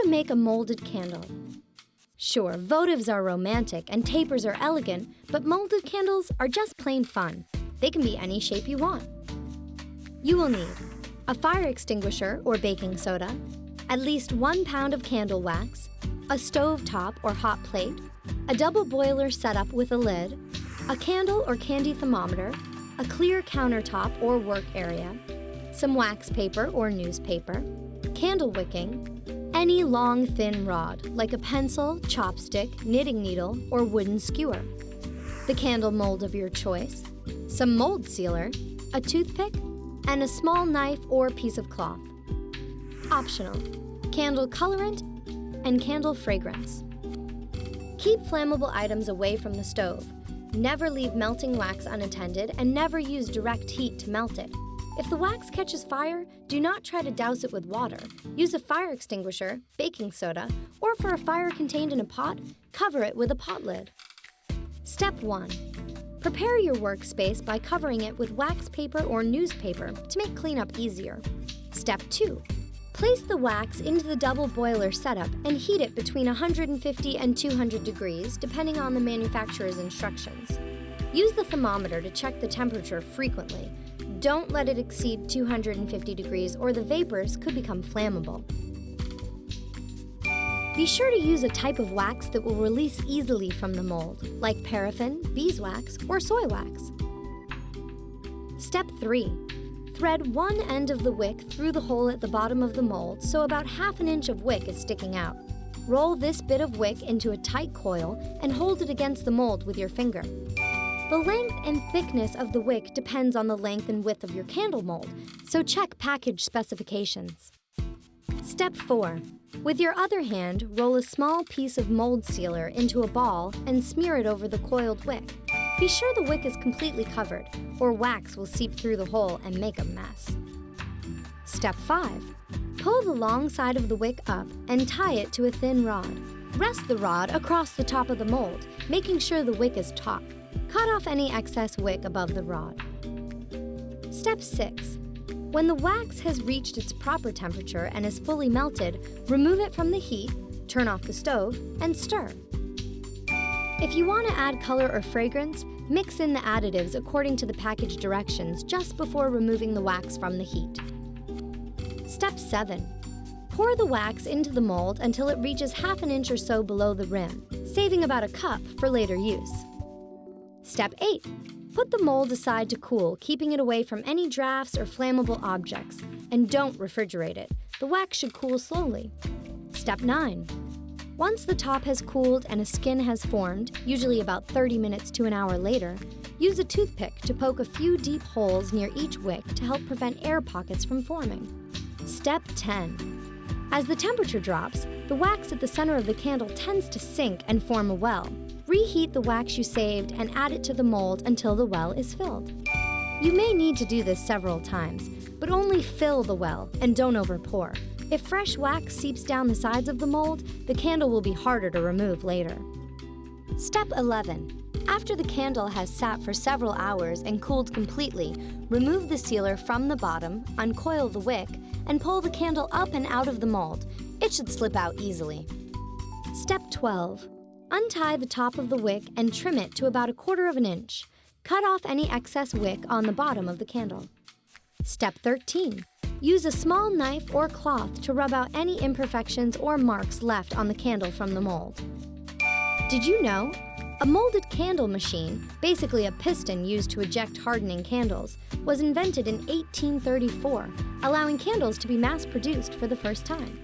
How to make a molded candle. Sure, votives are romantic and tapers are elegant, but molded candles are just plain fun. They can be any shape you want. You will need a fire extinguisher or baking soda, at least 1 pound of candle wax, a stove top or hot plate, a double boiler setup with a lid, a candle or candy thermometer, a clear countertop or work area, some wax paper or newspaper, candle wicking, any long thin rod like a pencil, chopstick, knitting needle, or wooden skewer, the candle mold of your choice, some mold sealer, a toothpick, and a small knife or piece of cloth. Optional: candle colorant and candle fragrance. Keep flammable items away from the stove. Never leave melting wax unattended and never use direct heat to melt it. If the wax catches fire, do not try to douse it with water. Use a fire extinguisher, baking soda, or for a fire contained in a pot, cover it with a pot lid. Step 1. Prepare your workspace by covering it with wax paper or newspaper to make cleanup easier. Step 2. Place the wax into the double boiler setup and heat it between 150 and 200 degrees, depending on the manufacturer's instructions. Use the thermometer to check the temperature frequently. Don't let it exceed 250 degrees or the vapors could become flammable. Be sure to use a type of wax that will release easily from the mold, like paraffin, beeswax, or soy wax. Step 3. Thread one end of the wick through the hole at the bottom of the mold so about ½ inch of wick is sticking out. Roll this bit of wick into a tight coil and hold it against the mold with your finger. The length and thickness of the wick depends on the length and width of your candle mold, so check package specifications. Step 4. With your other hand, roll a small piece of mold sealer into a ball and smear it over the coiled wick. Be sure the wick is completely covered, or wax will seep through the hole and make a mess. Step 5. Pull the long side of the wick up and tie it to a thin rod. Rest the rod across the top of the mold, making sure the wick is taut. Cut off any excess wick above the rod. Step 6. When the wax has reached its proper temperature and is fully melted, remove it from the heat, turn off the stove, and stir. If you want to add color or fragrance, mix in the additives according to the package directions just before removing the wax from the heat. Step 7. Pour the wax into the mold until it reaches ½ inch or so below the rim, saving about a cup for later use. Step 8. Put the mold aside to cool, keeping it away from any drafts or flammable objects, and don't refrigerate it. The wax should cool slowly. Step 9. Once the top has cooled and a skin has formed, usually about 30 minutes to an hour later, use a toothpick to poke a few deep holes near each wick to help prevent air pockets from forming. Step 10. As the temperature drops, the wax at the center of the candle tends to sink and form a well. Reheat the wax you saved and add it to the mold until the well is filled. You may need to do this several times, but only fill the well and don't overpour. If fresh wax seeps down the sides of the mold, the candle will be harder to remove later. Step 11. After the candle has sat for several hours and cooled completely, remove the sealer from the bottom, uncoil the wick, and pull the candle up and out of the mold. It should slip out easily. Step 12. Untie the top of the wick and trim it to about 1/4 inch. Cut off any excess wick on the bottom of the candle. Step 13. Use a small knife or cloth to rub out any imperfections or marks left on the candle from the mold. Did you know? A molded candle machine, basically a piston used to eject hardening candles, was invented in 1834, allowing candles to be mass-produced for the first time.